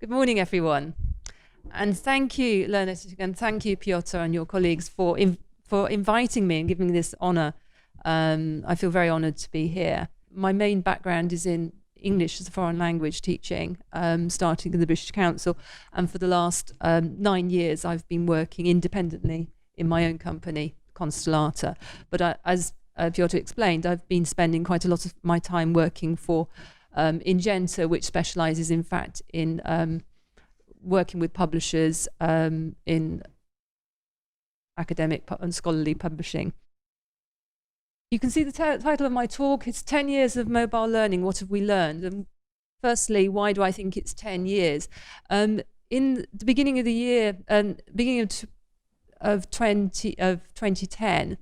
Good morning, everyone. And thank you, learners, and thank you, Piotr, and your colleagues for inviting me and giving me this honour. I feel very honoured to be here. My main background is in English as a foreign language teaching, starting in the British Council. And for the last 9 years, I've been working independently in my own company, Constellata. But as Piotr explained, I've been spending quite a lot of my time working for Ingenta, which specialises, in fact, in working with publishers in academic and scholarly publishing. You can see the title of my talk. It's 10 years of mobile learning. What have we learned? And firstly, why do I think it's 10 years? In the beginning of the year, beginning of 2010,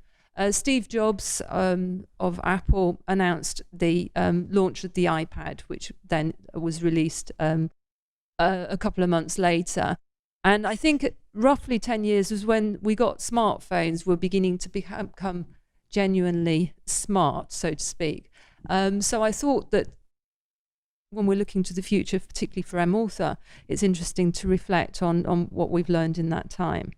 Steve Jobs of Apple announced the launch of the iPad, which then was released a couple of months later. And I think roughly 10 years was when we got smartphones were beginning to become genuinely smart, so to speak. So I thought that when we're looking to the future, particularly for mAuthor, it's interesting to reflect on what we've learned in that time.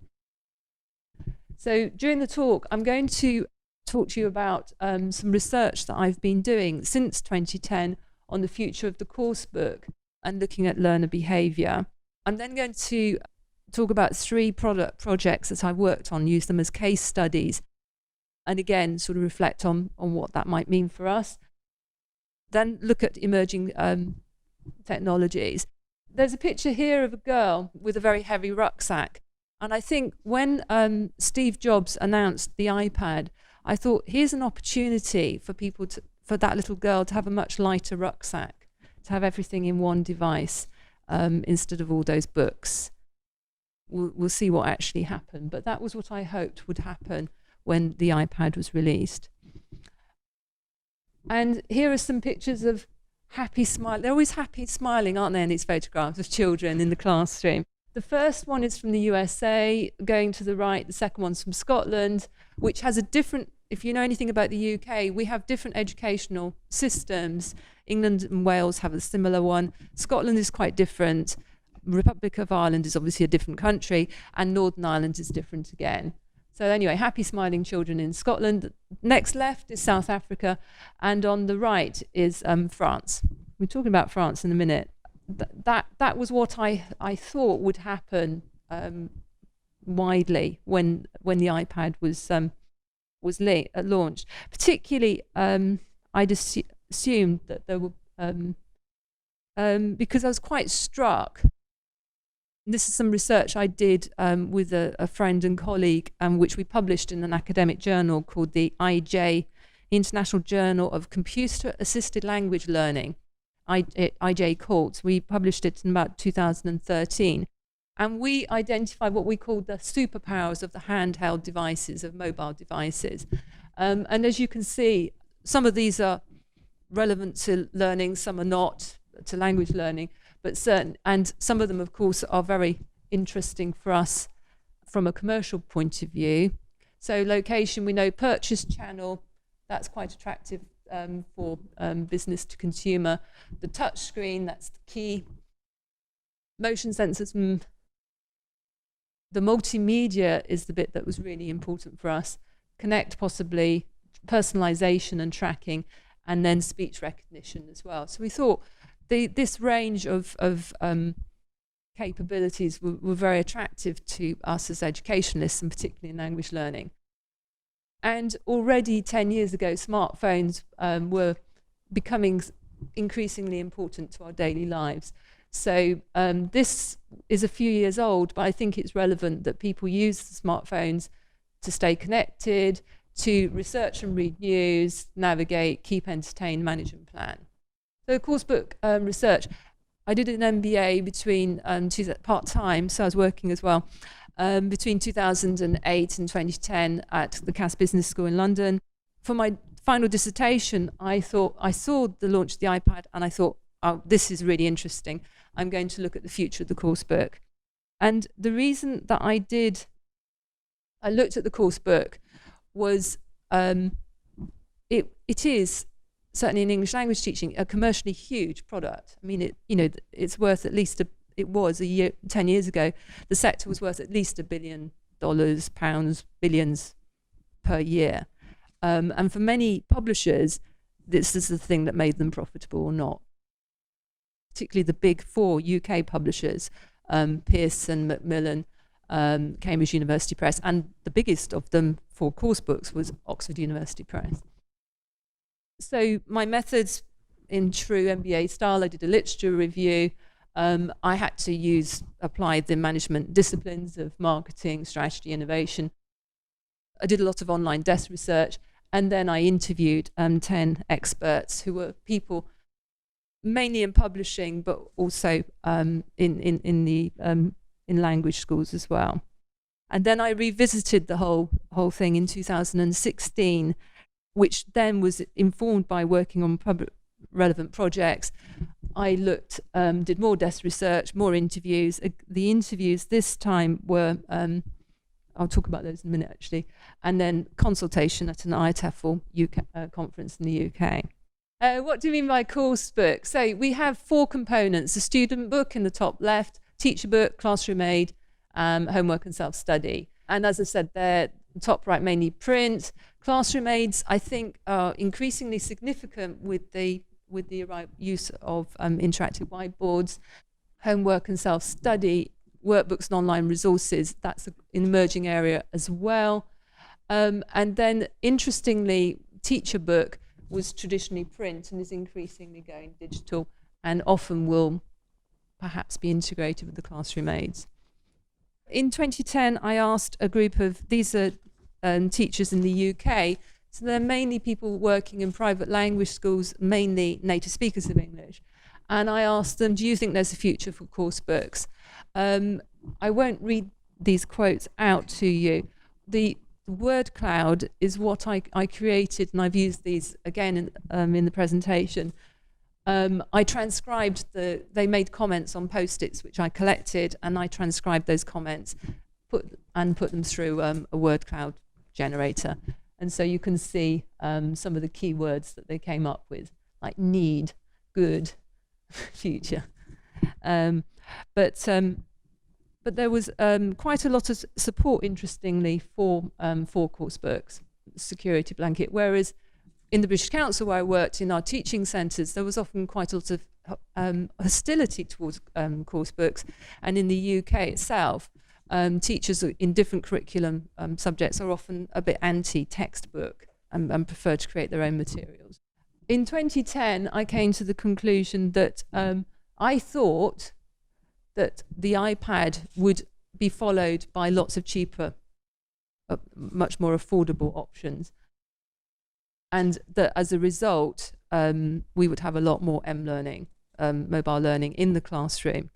So during the talk, I'm going to talk to you about some research that I've been doing since 2010 on the future of the course book and looking at learner behaviour. I'm then going to talk about 3 projects that I've worked on, use them as case studies, and again, sort of reflect on what that might mean for us. Then look at emerging technologies. There's a picture here of a girl with a very heavy rucksack. And I think when Steve Jobs announced the iPad, I thought, here's an opportunity for people for that little girl to have a much lighter rucksack, to have everything in one device instead of all those books. We'll see what actually happened, but that was what I hoped would happen when the iPad was released. And here are some pictures of happy smile. They're always happy smiling, aren't they, in these photographs of children in the classroom. The first one is from the USA, going to the right. The second one's from Scotland, which has a different, if you know anything about the UK, we have different educational systems. England and Wales have a similar one. Scotland is quite different. Republic of Ireland is obviously a different country, and Northern Ireland is different again. So anyway, happy smiling children in Scotland. Next left is South Africa, and on the right is France. We're talking about France in a minute. That was what I thought would happen widely when the iPad was launched. Particularly, I'd assumed that there were because I was quite struck. This is some research I did with a friend and colleague, which we published in an academic journal called the IJ, International Journal of Computer Assisted Language Learning. IJ Courts. We published it in about 2013. And we identified what we called the superpowers of the handheld devices, of mobile devices. And as you can see, some of these are relevant to learning, some are not, to language learning, but and some of them, of course, are very interesting for us from a commercial point of view. So location, we know purchase channel, that's quite attractive for business to consumer. The touch screen, that's the key. Motion sensors, the multimedia is the bit that was really important for us. Connect, possibly, personalization and tracking, and then speech recognition as well. So we thought this range of capabilities were very attractive to us as educationalists, and particularly in language learning. And already 10 years ago, smartphones were becoming increasingly important to our daily lives. So this is a few years old, but I think it's relevant that people use the smartphones to stay connected, to research and read news, navigate, keep entertained, manage and plan. So course book research, I did an MBA between part-time, so I was working as well, between 2008 and 2010 at the Cass Business School in London. For my final dissertation, I saw the launch of the iPad and I thought, oh, this is really interesting. I'm going to look at the future of the course book. And the reason that I looked at the course book was it is, certainly in English language teaching, a commercially huge product. I mean, it's worth at least it was 10 years ago, the sector was worth at least $1 billion, pounds, billions per year. And for many publishers, this is the thing that made them profitable or not. Particularly the big 4 UK publishers, Pearson, Macmillan, Cambridge University Press, and the biggest of them for course books was Oxford University Press. So my methods, in true MBA style, I did a literature review. I had to apply the management disciplines of marketing, strategy, innovation. I did a lot of online desk research, and then I interviewed 10 experts who were people mainly in publishing, but also in language schools as well. And then I revisited the whole thing in 2016, which then was informed by working on relevant projects. I did more desk research, more interviews. The interviews this time were, I'll talk about those in a minute actually, and then consultation at an ITEFL UK conference in the UK. What do we mean by course book? So we have 4 components: a student book in the top left, teacher book, classroom aid, homework and self-study. And as I said, they're top right mainly print. Classroom aids, I think, are increasingly significant with the use of interactive whiteboards. Homework and self-study, workbooks and online resources, that's an emerging area as well. And then, interestingly, teacher book was traditionally print and is increasingly going digital, and often will perhaps be integrated with the classroom aids. In 2010, I asked a group of, these are teachers in the UK, so they're mainly people working in private language schools, mainly native speakers of English. And I asked them, do you think there's a future for course books? I won't read these quotes out to you. The word cloud is what I created, and I've used these again in the presentation. I transcribed they made comments on post-its which I collected, and I transcribed those comments, put them through a word cloud generator. And so you can see some of the key words that they came up with, like need, good, future. But there was quite a lot of support, interestingly, for course books, security blanket, whereas in the British Council, where I worked in our teaching centres, there was often quite a lot of hostility towards course books. And in the UK itself, teachers in different curriculum subjects are often a bit anti-textbook and prefer to create their own materials. In 2010, I came to the conclusion that I thought that the iPad would be followed by lots of cheaper, much more affordable options. And that as a result, we would have a lot more M-learning, mobile learning in the classroom.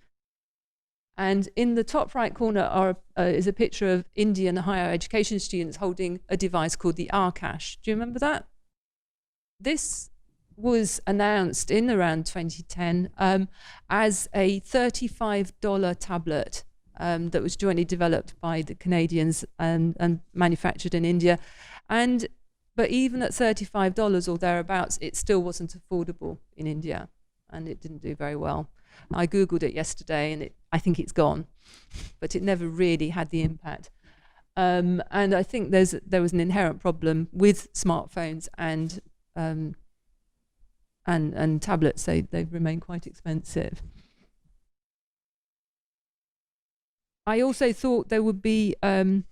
And in the top right corner is a picture of Indian higher education students holding a device called the Arkash. Do you remember that? This was announced in around 2010 as a $35 tablet that was jointly developed by the Canadians and manufactured in India. But even at $35 or thereabouts, it still wasn't affordable in India, and it didn't do very well. I Googled it yesterday, and I think it's gone, but it never really had the impact. And I think there was an inherent problem with smartphones and tablets. They remain quite expensive. I also thought there would be, and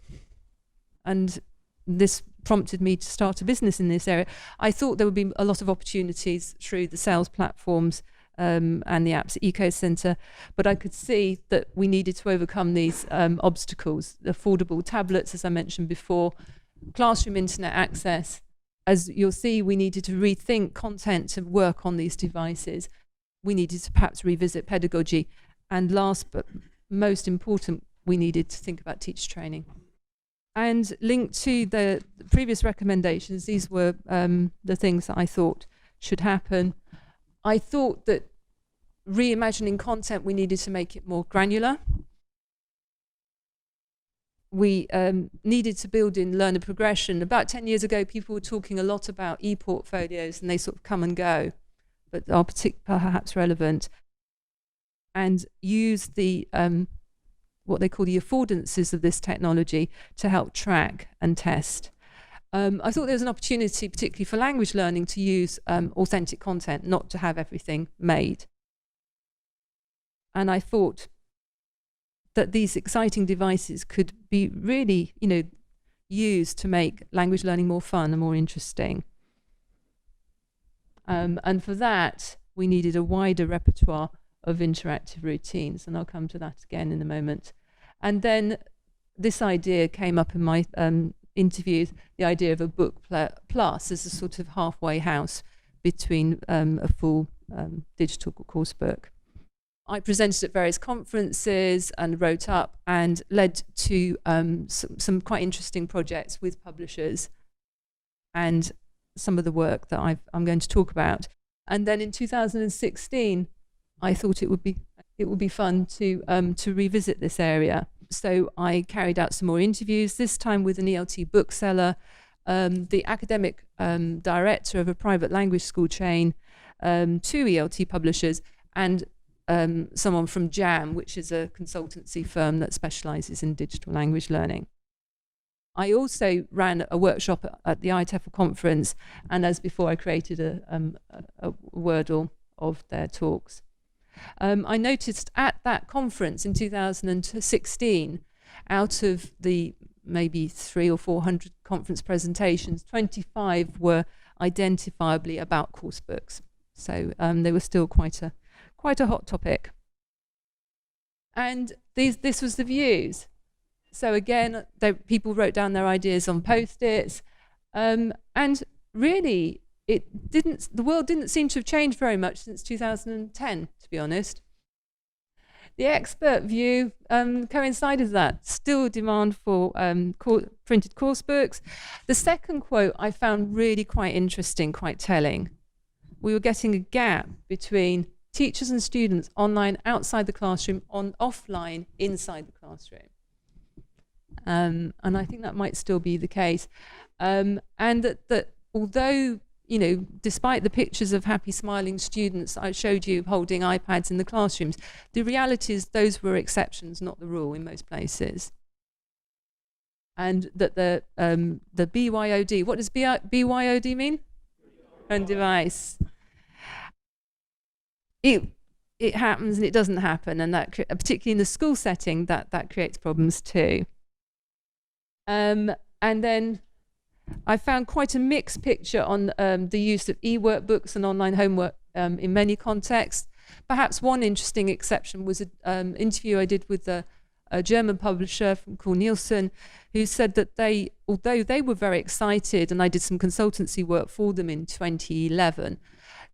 this prompted me to start a business in this area, I thought there would be a lot of opportunities through the sales platforms and the apps eco-center, but I could see that we needed to overcome these obstacles. Affordable tablets, as I mentioned before, classroom internet access. As you'll see, we needed to rethink content to work on these devices. We needed to perhaps revisit pedagogy. And last but most important, we needed to think about teacher training. And linked to the previous recommendations, these were the things that I thought should happen. I thought that reimagining content, we needed to make it more granular. We needed to build in learner progression. About 10 years ago, people were talking a lot about e-portfolios, and they sort of come and go, but are perhaps relevant. and use the what they call the affordances of this technology to help track and test. I thought there was an opportunity, particularly for language learning, to use authentic content, not to have everything made. And I thought that these exciting devices could be really, used to make language learning more fun and more interesting. And for that, we needed a wider repertoire of interactive routines, and I'll come to that again in a moment. And then this idea came up in my interviews, the idea of a book plus as a sort of halfway house between a full digital course book. I presented at various conferences and wrote up and led to some quite interesting projects with publishers and some of the work that I'm going to talk about. And then in 2016, I thought it would be fun to revisit this area. So I carried out some more interviews, this time with an ELT bookseller, the academic director of a private language school chain, two ELT publishers, and someone from JAM, which is a consultancy firm that specializes in digital language learning. I also ran a workshop at the ITEFL conference, and as before, I created a Wordle of their talks. I noticed at that conference in 2016, out of the maybe 300 or 400 conference presentations, 25 were identifiably about course books. So they were still quite a hot topic. And this was the views. So again, people wrote down their ideas on Post-its, and really, the world didn't seem to have changed very much since 2010, to be honest. The expert view coincided with that. Still demand for printed course books. The second quote I found really quite interesting, quite telling. We were getting a gap between teachers and students online outside the classroom, offline inside the classroom. And I think that might still be the case. And that although, despite the pictures of happy, smiling students I showed you holding iPads in the classrooms, the reality is those were exceptions, not the rule in most places. And that the BYOD, what does BYOD mean? On device. It happens and it doesn't happen, and that particularly in the school setting, that creates problems too. And then I found quite a mixed picture on the use of e-workbooks and online homework in many contexts. Perhaps one interesting exception was an interview I did with a German publisher called Nielsen, who said that although they were very excited, and I did some consultancy work for them in 2011,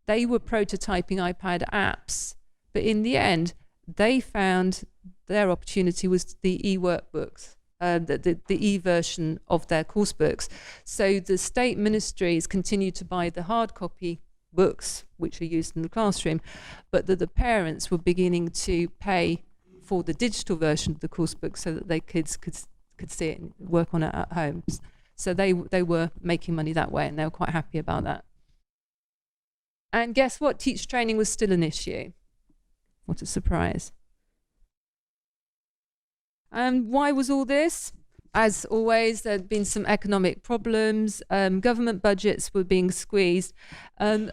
they were prototyping iPad apps. But in the end, they found their opportunity was the e-workbooks. The e-version of their course books. So the state ministries continue to buy the hard copy books, which are used in the classroom, but that the parents were beginning to pay for the digital version of the course book so that their kids could see it and work on it at home. So they were making money that way, and they were quite happy about that. And guess what? Teacher training was still an issue. What a surprise. And why was all this? As always, there had been some economic problems. Government budgets were being squeezed, and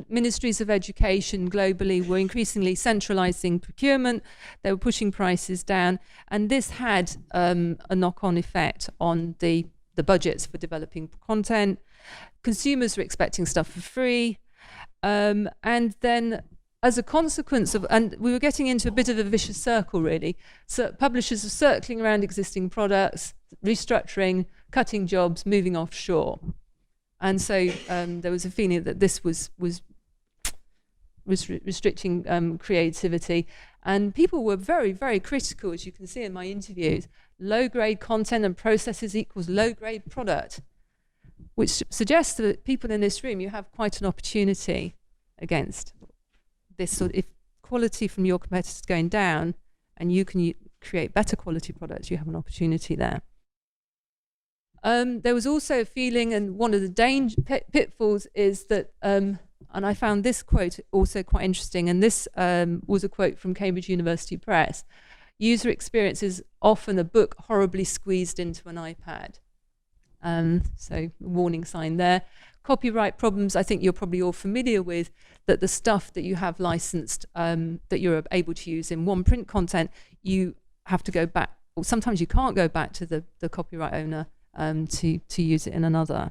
ministries of education globally were increasingly centralizing procurement. They were pushing prices down, and this had a knock-on effect on the budgets for developing content. Consumers were expecting stuff for free, and then as a consequence of, and we were getting into a bit of a vicious circle really, so publishers were circling around existing products, restructuring, cutting jobs, moving offshore. And so there was a feeling that this was restricting creativity. And people were very, very critical, as you can see in my interviews. Low-grade content and processes equals low-grade product, which suggests that people in this room, you have quite an opportunity against this sort of, if quality from your competitors going down and you can create better quality products, you have an opportunity there. There was also a feeling, and one of the pitfalls is that And I found this quote also quite interesting, and this was a quote from Cambridge University Press. User experience is often a book horribly squeezed into an iPad. So warning sign there. Copyright problems, I think you're probably all familiar with, that the stuff that you have licensed, that you're able to use in one print content, you have to go back, or sometimes you can't go back to the copyright owner to use it in another.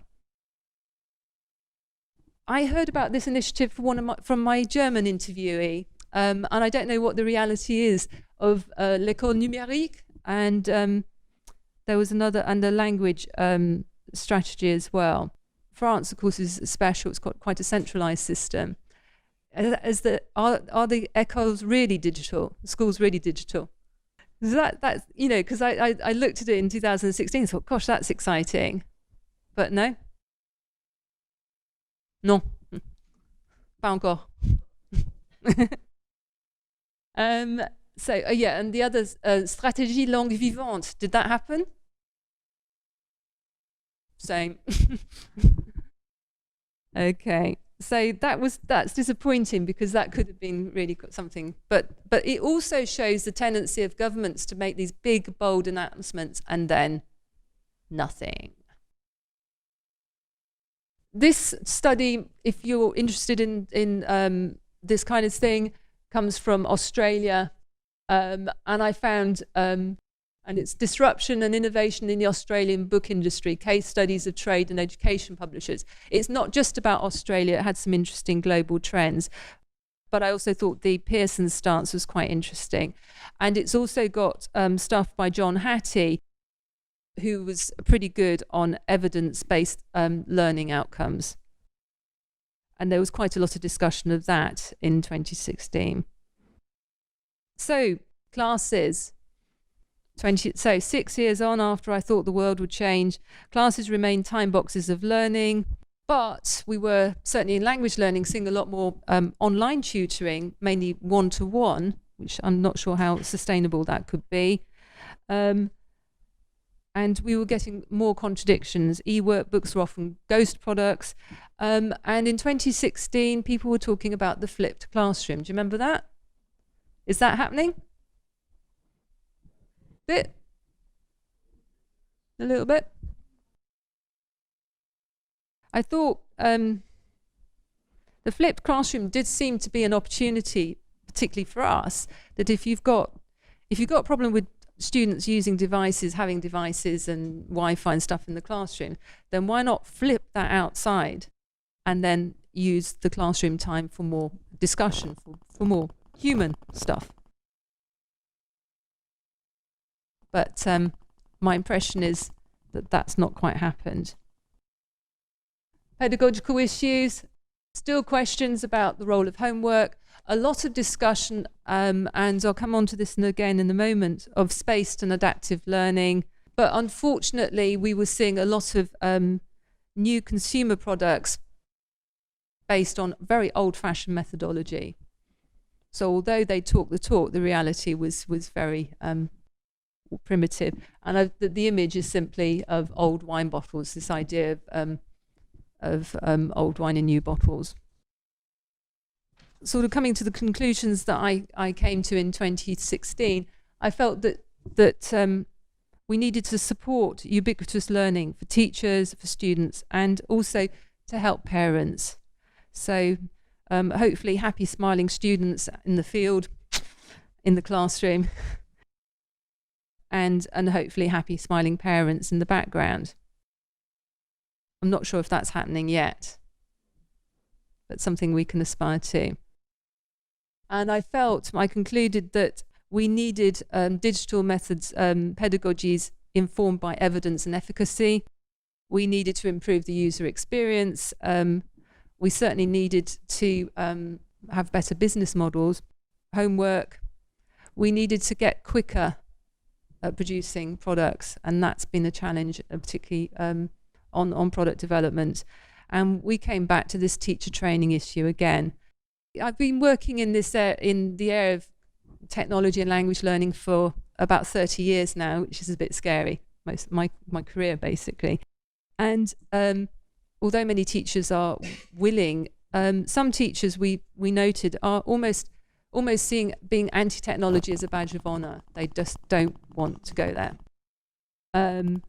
I heard about this initiative from my German interviewee, and I don't know what the reality is of l'école numérique, and there was another, and the language strategy as well. France, of course, is special. It's got quite a centralized system. Are the écoles really digital? Schools really digital? That's you know, because I looked at it in 2016 and thought, gosh, that's exciting, but no. Non, pas encore. So yeah, and the other stratégie langue vivante. Did that happen? Same. Okay, so that's disappointing, because that could have been really something. But it also shows the tendency of governments to make these big, bold announcements and then nothing. This study, if you're interested in this kind of thing, comes from Australia, and I found, and it's Disruption and Innovation in the Australian Book Industry, Case Studies of Trade and Education Publishers. It's not just about Australia, it had some interesting global trends, but I also thought the Pearson stance was quite interesting. And it's also got stuff by John Hattie, who was pretty good on evidence-based learning outcomes. And there was quite a lot of discussion of that in 2016. So, classes. So 6 years on, after I thought the world would change, classes remain time boxes of learning, but we were, certainly in language learning, seeing a lot more online tutoring, mainly one-to-one, which I'm not sure how sustainable that could be. And we were getting more contradictions. E-workbooks were often ghost products. And in 2016, people were talking about the flipped classroom. Do you remember that? Is that happening? Bit? A little bit? I thought the flipped classroom did seem to be an opportunity, particularly for us, that if you've got a problem with students using devices, having devices and Wi-Fi and stuff in the classroom, then why not flip that outside and then use the classroom time for more discussion, for more human stuff. But my impression is that that's not quite happened. Pedagogical issues, still questions about the role of homework, a lot of discussion, and I'll come on to this again in a moment, of spaced and adaptive learning. But unfortunately, we were seeing a lot of new consumer products based on very old-fashioned methodology. So although they talk the talk, the reality was very primitive. And the image is simply of old wine bottles, this idea of old wine in new bottles. Sort of coming to the conclusions that I came to in 2016, I felt that we needed to support ubiquitous learning for teachers, for students, and also to help parents. So hopefully happy, smiling students in the field, in the classroom, and hopefully happy, smiling parents in the background. I'm not sure if that's happening yet, but something we can aspire to. And I concluded that we needed digital methods, pedagogies informed by evidence and efficacy. We needed to improve the user experience. We certainly needed to have better business models, homework. We needed to get quicker at producing products, and that's been a challenge, particularly on product development. And we came back to this teacher training issue again. I've been working in this in the area of technology and language learning for about 30 years now, which is a bit scary, most my career basically. And although many teachers are willing some teachers we noted are almost seeing being anti-technology as a badge of honor. They just don't want to go there. And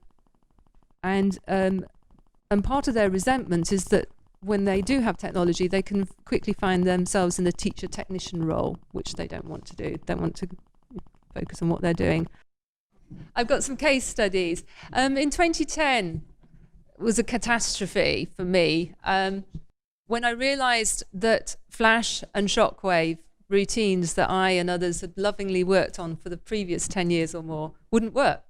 part of their resentment is that when they do have technology, they can quickly find themselves in a teacher technician role, which they don't want to do. They want to focus on what they're doing. I've got some case studies. In 2010 was a catastrophe for me when I realized that Flash and Shockwave routines that I and others had lovingly worked on for the previous 10 years or more wouldn't work.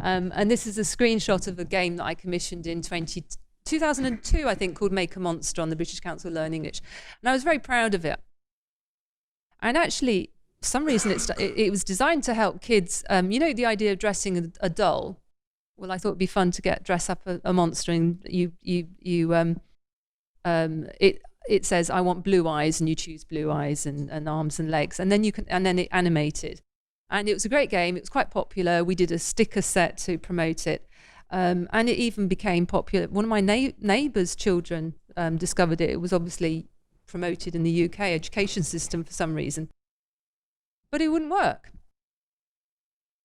And this is a screenshot of a game that I commissioned in 2002, I think, called Make a Monster on the British Council Learn English. And I was very proud of it. And actually, for some reason, it was designed to help kids. You know, the idea of dressing a doll? Well, I thought it'd be fun to dress up a monster, and it says, I want blue eyes, and you choose blue eyes and arms and legs. And then it animated. And it was a great game. It was quite popular. We did a sticker set to promote it. And it even became popular. One of my neighbours' children discovered it. It was obviously promoted in the UK education system for some reason. But it wouldn't work.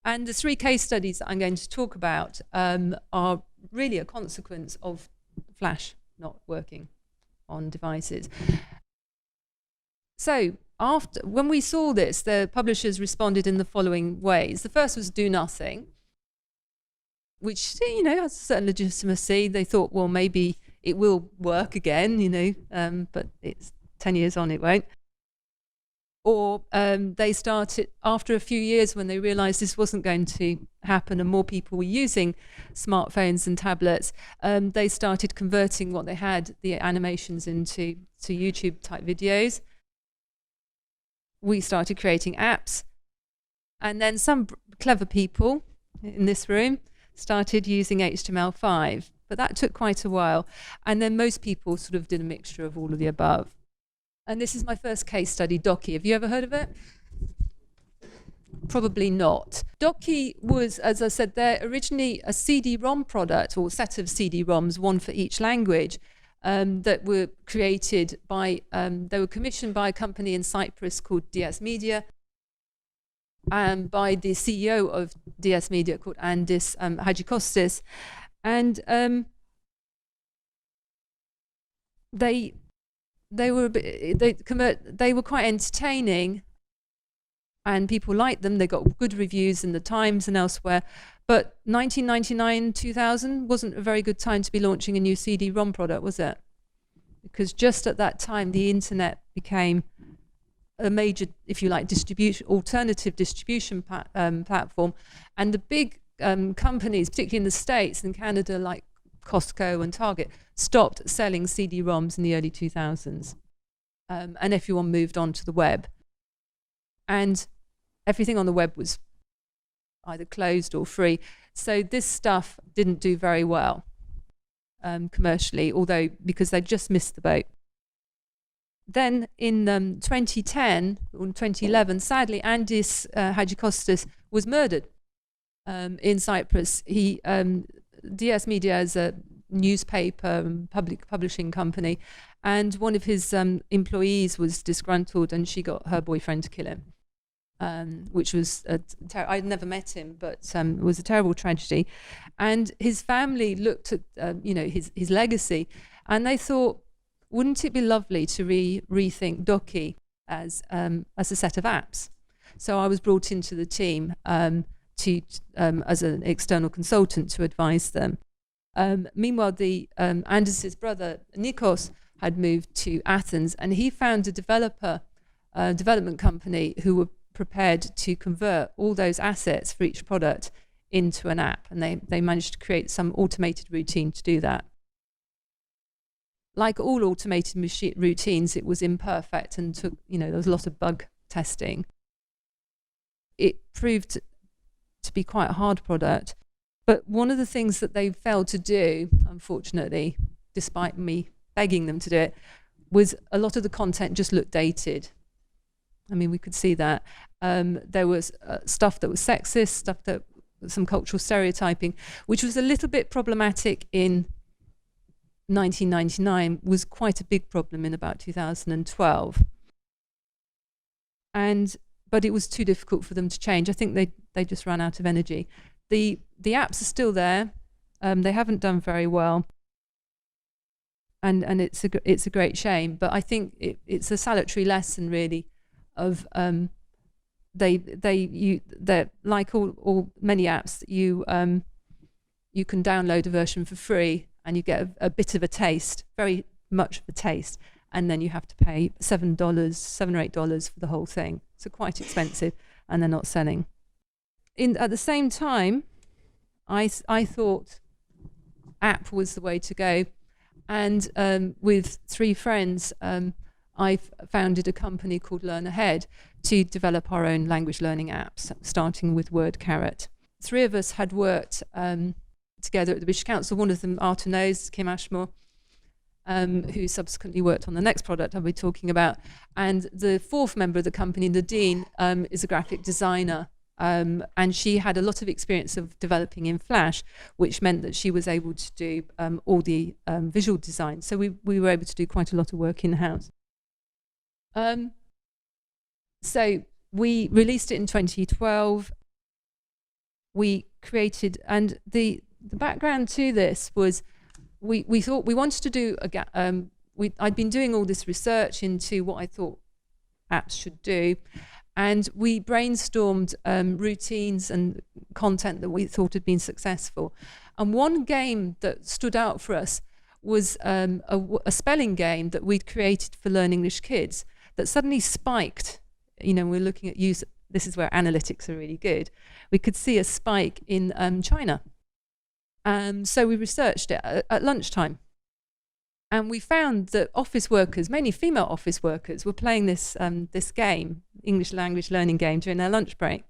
And the 3 case studies that I'm going to talk about are really a consequence of Flash not working on devices. So when we saw this, the publishers responded in the following ways. The first was do nothing, which, you know, has a certain legitimacy. They thought, well, maybe it will work again, you know, but it's 10 years on, it won't. Or they started, after a few years when they realized this wasn't going to happen and more people were using smartphones and tablets, they started converting what they had, the animations, into YouTube type videos. We started creating apps. And then some clever people in this room started using HTML5, but that took quite a while. And then most people sort of did a mixture of all of the above. And this is my first case study, Docky. Have you ever heard of it? Probably not. Docky was, as I said, they're originally a CD-ROM product, or set of CD-ROMs, one for each language, that were created by, they were commissioned by a company in Cyprus called DS Media, and by the CEO of DS Media called Andis Hagikostas. And they were quite entertaining, and people liked them. They got good reviews in the Times and elsewhere. But 1999, 2000 wasn't a very good time to be launching a new CD-ROM product, was it? Because just at that time, the internet became a major, if you like, alternative distribution platform. And the big companies, particularly in the States and Canada, like Costco and Target, stopped selling CD-ROMs in the early 2000s. And everyone moved on to the web. And everything on the web was either closed or free. So this stuff didn't do very well commercially, although because they just missed the boat. Then in 2010 or 2011, sadly, Andis Hagikostas was murdered in Cyprus. DS Media is a newspaper and public publishing company, and one of his employees was disgruntled, and she got her boyfriend to kill him, which was I'd never met him, but it was a terrible tragedy. And his family looked at his legacy, and they thought, wouldn't it be lovely to rethink Docky as a set of apps? So I was brought into the team as an external consultant to advise them. Meanwhile, Andis's brother Nikos had moved to Athens, and he found a development company who were prepared to convert all those assets for each product into an app, and they managed to create some automated routine to do that. Like all automated routines, it was imperfect and took, there was a lot of bug testing. It proved to be quite a hard product. But one of the things that they failed to do, unfortunately, despite me begging them to do it, was a lot of the content just looked dated. I mean, we could see that. There was stuff that was sexist, some cultural stereotyping, which was a little bit problematic in 1999 was quite a big problem in about 2012. But it was too difficult for them to change. I think they just ran out of energy. The apps are still there. They haven't done very well. And it's a great shame. But I think it's a salutary lesson, really, of they're like all many apps. You can download a version for free, and you get a bit of a taste, very much of a taste, and then you have to pay $7 or $8 for the whole thing. So quite expensive, and they're not selling. At the same time, I thought app was the way to go, and with 3 friends, I founded a company called Learn Ahead to develop our own language learning apps, starting with WordCarrot. 3 of us had worked together at the British Council. One of them, Arthur knows, Kim Ashmore, who subsequently worked on the next product I'll be talking about. And the 4th member of the company, Nadine, is a graphic designer. And she had a lot of experience of developing in Flash, which meant that she was able to do all the visual design. So we were able to do quite a lot of work in-house. So we released it in 2012. We created, and the background to this was we thought we wanted to do I'd been doing all this research into what I thought apps should do, and we brainstormed routines and content that we thought had been successful. And one game that stood out for us was a spelling game that we'd created for Learn English Kids that suddenly spiked. We're looking at use. This is where analytics are really good. We could see a spike in China. So we researched it at lunchtime. And we found that office workers, mainly female office workers, were playing this game, English language learning game, during their lunch break.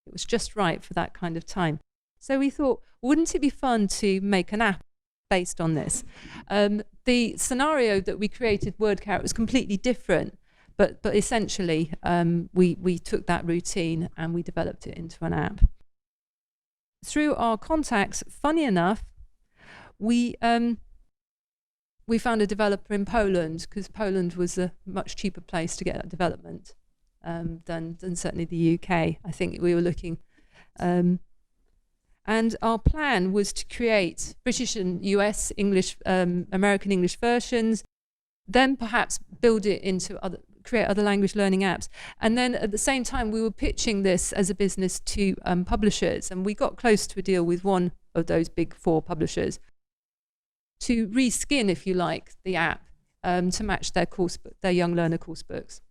It was just right for that kind of time. So we thought, wouldn't it be fun to make an app based on this? The scenario that we created, WordCarrot, was completely different. But essentially, we took that routine and we developed it into an app. Through our contacts, funny enough, we found a developer in Poland, because Poland was a much cheaper place to get that development than certainly the UK. I think we were looking. And our plan was to create British and US English, American English versions, then perhaps build it into create other language learning apps. And then at the same time, we were pitching this as a business to publishers. And we got close to a deal with one of those big 4 publishers to reskin, if you like, the app to match their young learner course books.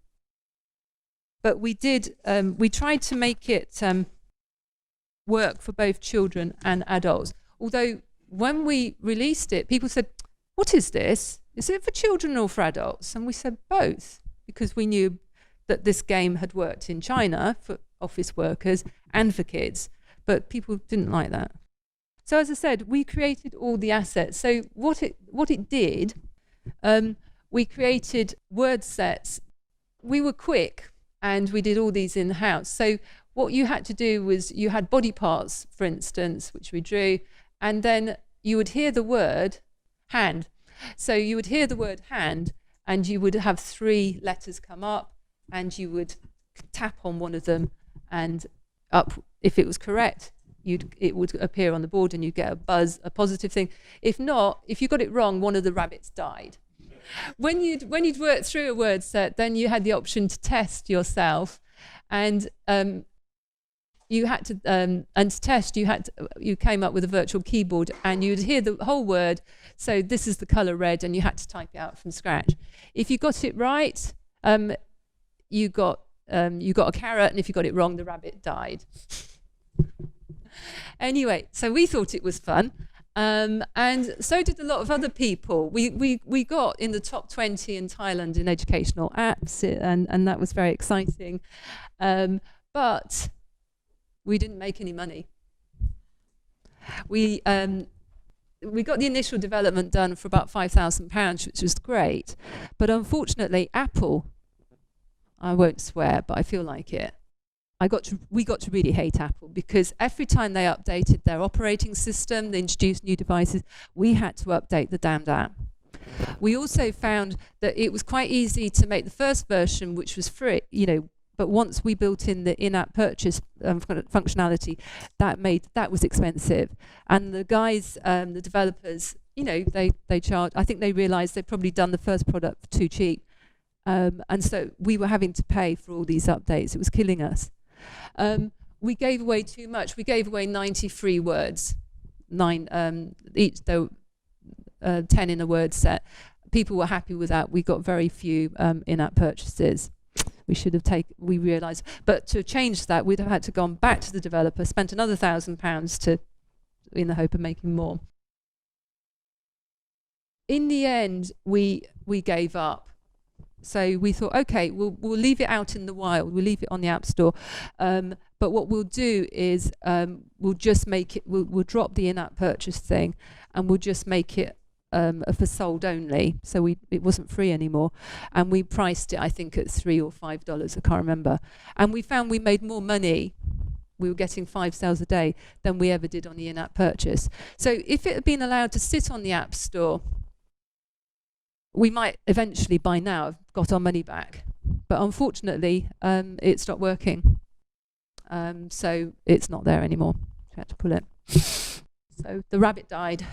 But we tried to make it work for both children and adults. Although when we released it, people said, "What is this? Is it for children or for adults?" And we said both, because we knew that this game had worked in China for office workers and for kids, but people didn't like that. So as I said, we created all the assets. So what it did, we created word sets. We were quick, and we did all these in-house. So what you had to do was you had body parts, for instance, which we drew, and then you would hear the word hand. So you would hear the word hand, and you would have 3 letters come up, and you would tap on one of them, and up, if it was correct, it would appear on the board, and you'd get a buzz, a positive thing. If not, if you got it wrong, one of the rabbits died. When you'd worked through a word set, then you had the option to test yourself, and you had to, and to test, you came up with a virtual keyboard, and you'd hear the whole word. So this is the color red, and you had to type it out from scratch. If you got it right, you got a carrot, and if you got it wrong, the rabbit died. Anyway, so we thought it was fun, and so did a lot of other people. We got in the top 20 in Thailand in educational apps, and that was very exciting. But we didn't make any money. We got the initial development done for about £5,000, which was great. But unfortunately, Apple, I won't swear, but I feel like it, we got to really hate Apple, because every time they updated their operating system, they introduced new devices, we had to update the damned app. We also found that it was quite easy to make the first version, which was free, but once we built in the in-app purchase functionality, that was expensive. And the guys, the developers, they charged, I think they realized they'd probably done the first product for too cheap. And so we were having to pay for all these updates. It was killing us. We gave away too much. We gave away 90 free words, 9 each, though 10 in a word set. People were happy with that. We got very few in-app purchases. We realised. But to change that, we'd have had to gone back to the developer, spent another £1,000 in the hope of making more. In the end, we gave up. So we thought, okay, we'll leave it out in the wild. We'll leave it on the App Store. But what we'll do is we'll just make it, we'll drop the in-app purchase thing, and we'll just make it for sold only. So it wasn't free anymore. And we priced it, I think, at $3 or $5, I can't remember. And we found we made more money. We were getting 5 sales a day than we ever did on the in-app purchase. So if it had been allowed to sit on the App Store, we might eventually, by now, have got our money back. But unfortunately, it stopped working. So it's not there anymore. We had to pull it. So the rabbit died.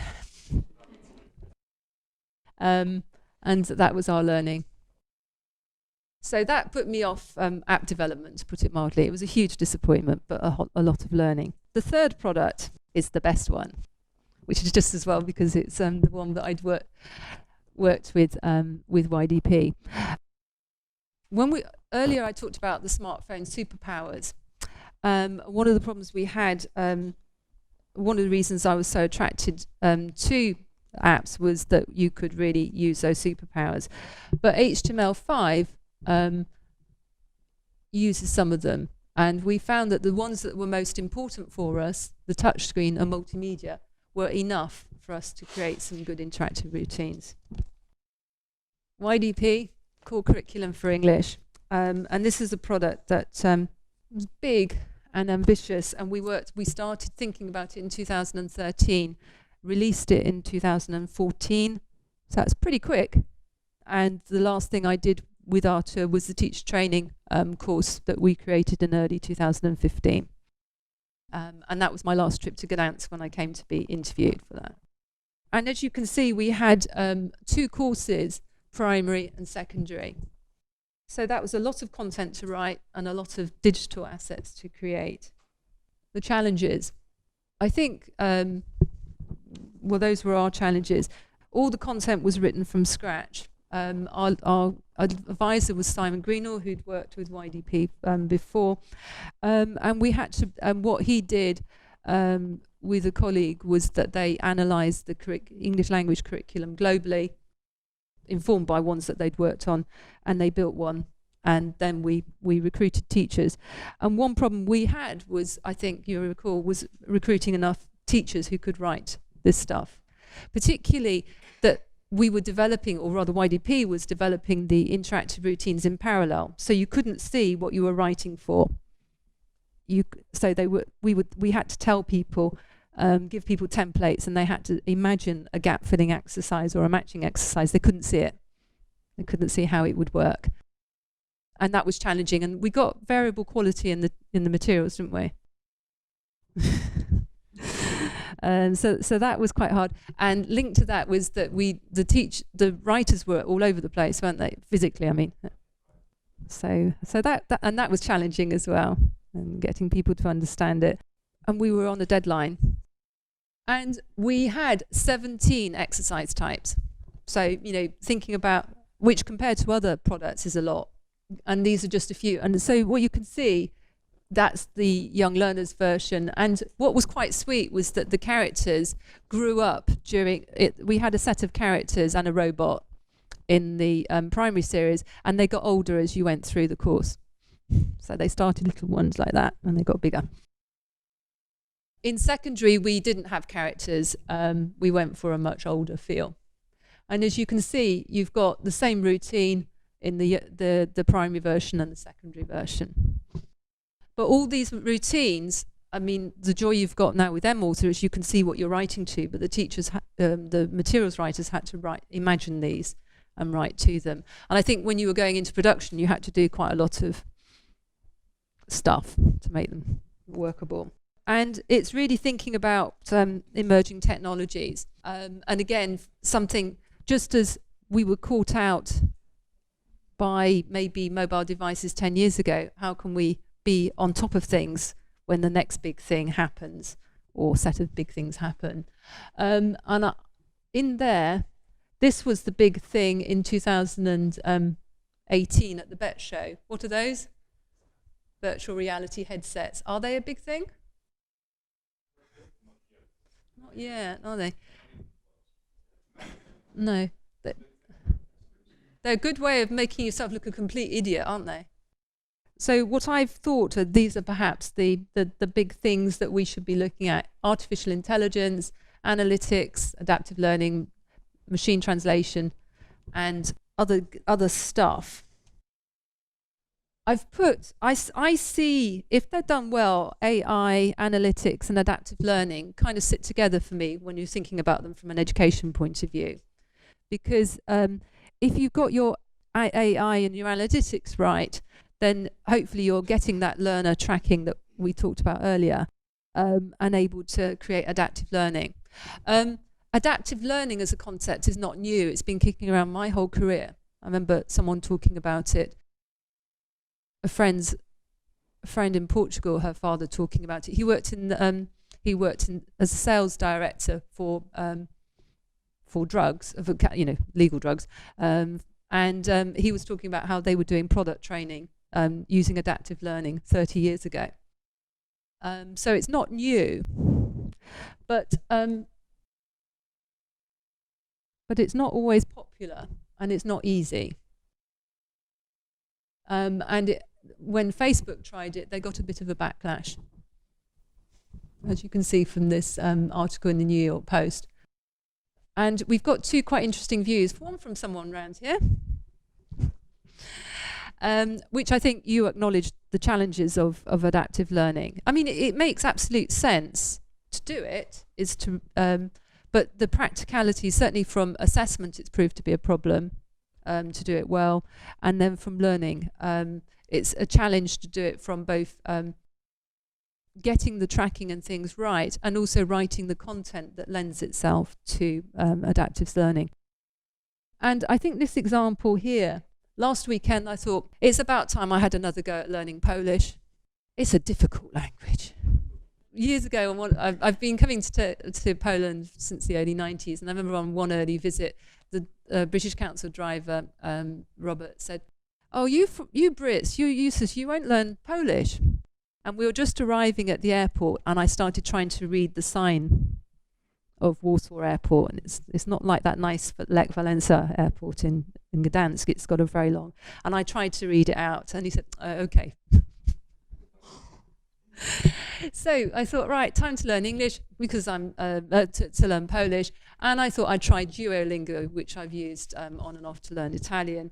And that was our learning. So that put me off app development, to put it mildly. It was a huge disappointment, but a lot of learning. The third product is the best one, which is just as well because it's the one that I'd worked with YDP. Earlier I talked about the smartphone superpowers. One of the problems we had, one of the reasons I was so attracted to apps was that you could really use those superpowers. But HTML5 uses some of them. And we found that the ones that were most important for us, the touchscreen and multimedia, were enough for us to create some good interactive routines. YDP, Core Curriculum for English. And this is a product that was big and ambitious, and we started thinking about it in 2013, released it in 2014, so that's pretty quick. And the last thing I did with Arthur was the teacher training course that we created in early 2015. And that was my last trip to Gdansk when I came to be interviewed for that. And as you can see, we had 2 courses, primary and secondary. So that was a lot of content to write and a lot of digital assets to create. The challenges, I think, well, those were our challenges. All the content was written from scratch. Our advisor was Simon Greenall, who'd worked with YDP before. And we had to, what he did with a colleague was that they analysed the English language curriculum globally, informed by ones that they'd worked on, and they built one. And then we recruited teachers. And one problem we had was, I think you recall, was recruiting enough teachers who could write this stuff. Particularly that we were developing, or rather YDP was developing the interactive routines in parallel. So you couldn't see what you were writing for. We had to tell people, give people templates, and they had to imagine a gap filling exercise or a matching exercise. They couldn't see it. They couldn't see how it would work. And that was challenging, and we got variable quality in the materials, didn't we? So that was quite hard. And linked to that was that the writers were all over the place, weren't they? Physically, I mean. So that was challenging as well, and getting people to understand it. And we were on a deadline. And we had 17 exercise types. So, thinking about which compared to other products is a lot. And these are just a few. And so what you can see, that's the young learners version. And what was quite sweet was that the characters grew up during it. We had a set of characters and a robot in the primary series, and they got older as you went through the course. So they started little ones like that, and they got bigger. In secondary, we didn't have characters. We went for a much older feel. And as you can see, you've got the same routine in the primary version and the secondary version. But all these routines I mean, the joy you've got now with mAuthor is you can see what you're writing to, but the teachers, the materials writers had to imagine these and write to them. And I think when you were going into production, you had to do quite a lot of stuff to make them workable. And it's really thinking about emerging technologies. And again, something, just as we were caught out by maybe mobile devices 10 years ago, how can we be on top of things when the next big thing happens or set of big things happen? And in there, this was the big thing in 2018 at the BET show. What are those? Virtual reality headsets. Are they a big thing? Not yet, are they? No. They're a good way of making yourself look a complete idiot, aren't they? So what I've thought are these are perhaps the big things that we should be looking at: artificial intelligence, analytics, adaptive learning, machine translation, and other stuff. I've put, I see, if they're done well, AI, analytics, and adaptive learning kind of sit together for me when you're thinking about them from an education point of view. Because if you've got your AI and your analytics right, then hopefully you're getting that learner tracking that we talked about earlier, and able to create adaptive learning. Adaptive learning as a concept is not new. It's been kicking around my whole career. I remember someone talking about it. A friend in Portugal, her father talking about it. He worked in as a sales director for drugs, legal drugs, and he was talking about how they were doing product training using adaptive learning 30 years ago. So it's not new, but it's not always popular, and it's not easy. When Facebook tried it, they got a bit of a backlash, as you can see from this article in the New York Post. And we've got two quite interesting views. One from someone around here, which I think you acknowledged the challenges of adaptive learning. I mean, it makes absolute sense to do it, but the practicality, certainly from assessment, it's proved to be a problem to do it well. And then from learning, it's a challenge to do it from both getting the tracking and things right, and also writing the content that lends itself to adaptive learning. And I think this example here, last weekend I thought, it's about time I had another go at learning Polish. It's a difficult language. Years ago, I've been coming to Poland since the early 90s, and I remember on one early visit, the British Council driver, Robert, said, "Oh, you Brits, you useless, you won't learn Polish." And we were just arriving at the airport, and I started trying to read the sign of Warsaw Airport, and it's not like that nice Lech Walesa airport in Gdansk. It's got a very long, and I tried to read it out, and he said, "Okay." So I thought, right, time to learn English, because I'm to learn Polish, and I thought I'd try Duolingo, which I've used on and off to learn Italian.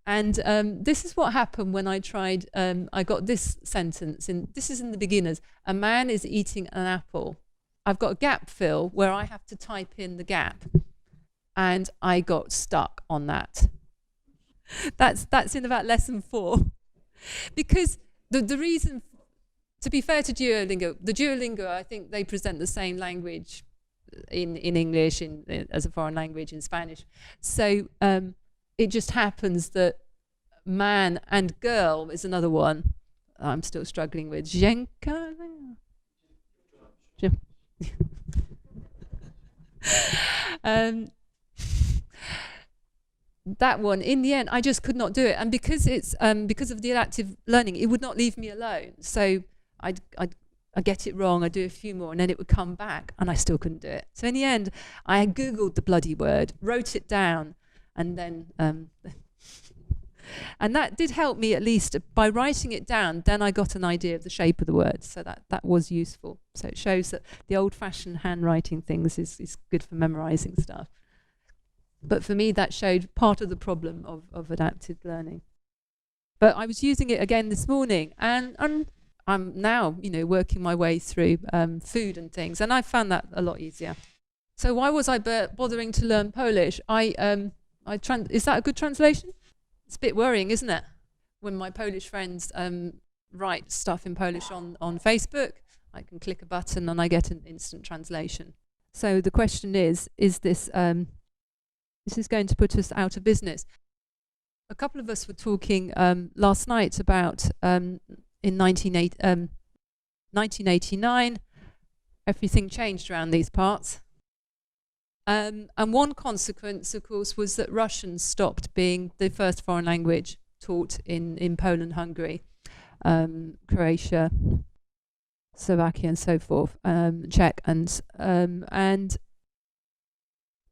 And this is what happened when I tried. I got this sentence, this is in the beginners: a man is eating an apple. I've got a gap fill where I have to type in the gap, and I got stuck on that. That's in about lesson 4, because the reason. To be fair to Duolingo, I think they present the same language in English, as a foreign language, in Spanish. So it just happens that man and girl is another one I'm still struggling with. That one, in the end, I just could not do it. And because it's because of the adaptive learning, it would not leave me alone. So I'd get it wrong, I'd do a few more, and then it would come back, and I still couldn't do it. So in the end, I Googled the bloody word, wrote it down, and then and that did help me, at least by writing it down. Then I got an idea of the shape of the word, so that was useful. So it shows that the old-fashioned handwriting things is good for memorizing stuff. But for me, that showed part of the problem of adaptive learning. But I was using it again this morning, and I'm now, working my way through food and things, and I found that a lot easier. So why was I bothering to learn Polish? Is that a good translation? It's a bit worrying, isn't it? When my Polish friends write stuff in Polish on Facebook, I can click a button and I get an instant translation. So the question is this this is going to put us out of business? A couple of us were talking last night about in 1989, everything changed around these parts. And one consequence, of course, was that Russian stopped being the first foreign language taught in Poland, Hungary, Croatia, Slovakia, and so forth, Czech, and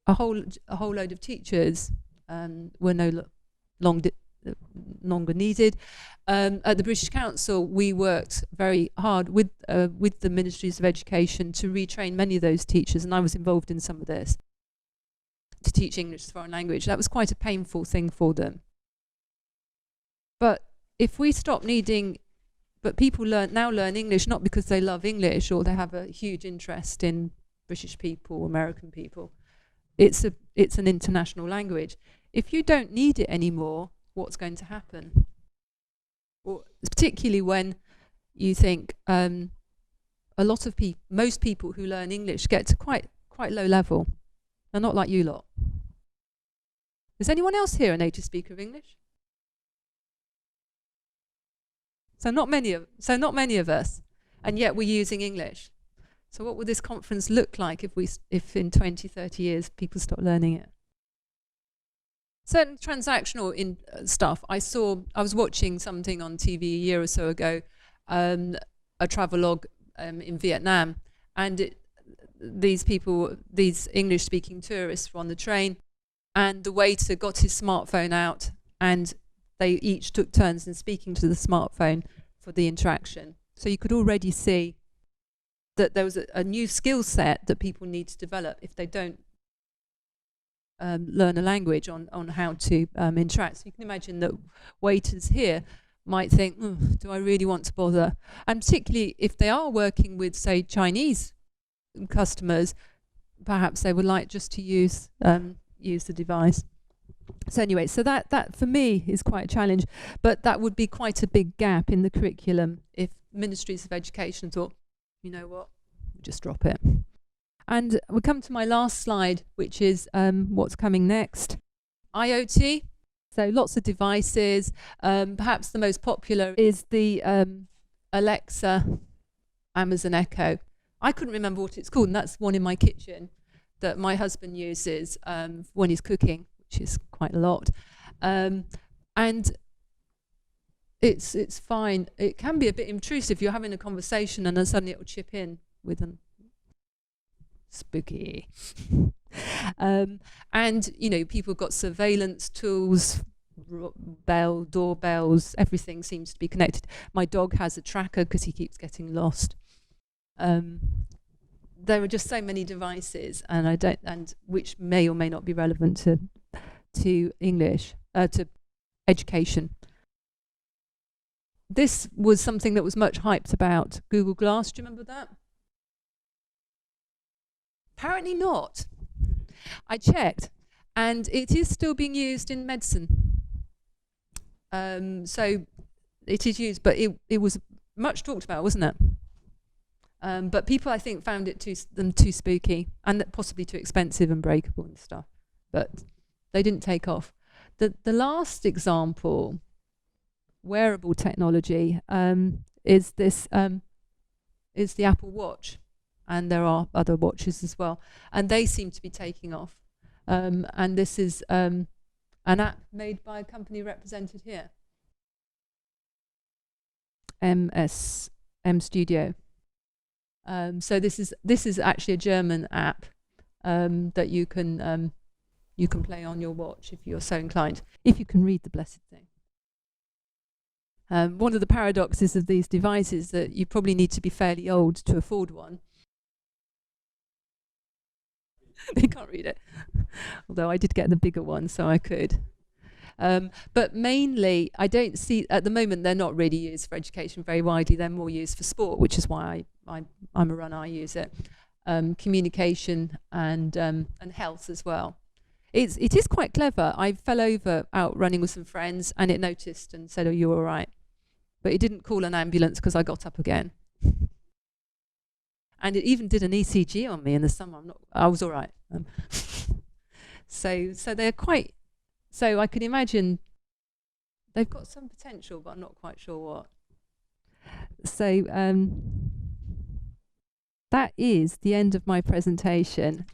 a whole load of teachers were no longer needed. At the British Council, we worked very hard with the Ministries of Education to retrain many of those teachers, and I was involved in some of this, to teach English as a foreign language. That was quite a painful thing for them. But if we stop needing, but people now learn English not because they love English or they have a huge interest in British people, American people. It's an international language. If you don't need it anymore, what's going to happen? Or particularly when you think most people who learn English get to quite low level. They're not like you lot. Is anyone else here a native speaker of English? So not many of us, and yet we're using English. So what would this conference look like if in 20, 30 years people stop learning it? Certain transactional stuff. I was watching something on TV a year or so ago, a travelogue in Vietnam, and these English-speaking tourists were on the train, and the waiter got his smartphone out, and they each took turns in speaking to the smartphone for the interaction. So you could already see that there was a new skill set that people need to develop if they don't learn a language on how to interact. So you can imagine that waiters here might think, do I really want to bother? And particularly if they are working with, say, Chinese customers, perhaps they would like just to use the device. So anyway, so that for me is quite a challenge, but that would be quite a big gap in the curriculum if ministries of education thought, you know what, we'll just drop it. And we come to my last slide, which is what's coming next. IoT, so lots of devices. Perhaps the most popular is the Alexa, Amazon Echo. I couldn't remember what it's called, and that's one in my kitchen that my husband uses when he's cooking, which is quite a lot. And it's fine. It can be a bit intrusive. You're having a conversation and then suddenly it will chip in with an spooky. And people have got surveillance tools, doorbells, everything seems to be connected. My dog has a tracker because he keeps getting lost. There are just so many devices, and which may or may not be relevant to English, to education. This was something that was much hyped about, Google Glass. Do you remember that? Apparently not. I checked, and it is still being used in medicine. So it is used, but it was much talked about, wasn't it? But people, I think, found it too spooky and possibly too expensive and breakable and stuff. But they didn't take off. The last example, wearable technology, is the Apple Watch, and there are other watches as well, and they seem to be taking off. And this is an app made by a company represented here, M Studio. So this is actually a German app that you can play on your watch if you're so inclined, if you can read the blessed thing. One of the paradoxes of these devices is that you probably need to be fairly old to afford one. They can't read it, although I did get the bigger one, so I could. But mainly, I don't see, at the moment, they're not really used for education very widely. They're more used for sport, which is why I'm a runner, I use it. Communication and health as well. It is quite clever. I fell over out running with some friends, and it noticed and said, "Oh, you're all right." But it didn't call an ambulance because I got up again. And it even did an ECG on me in the summer. I was all right. So they're quite. So I can imagine they've got some potential, but I'm not quite sure what. So that is the end of my presentation.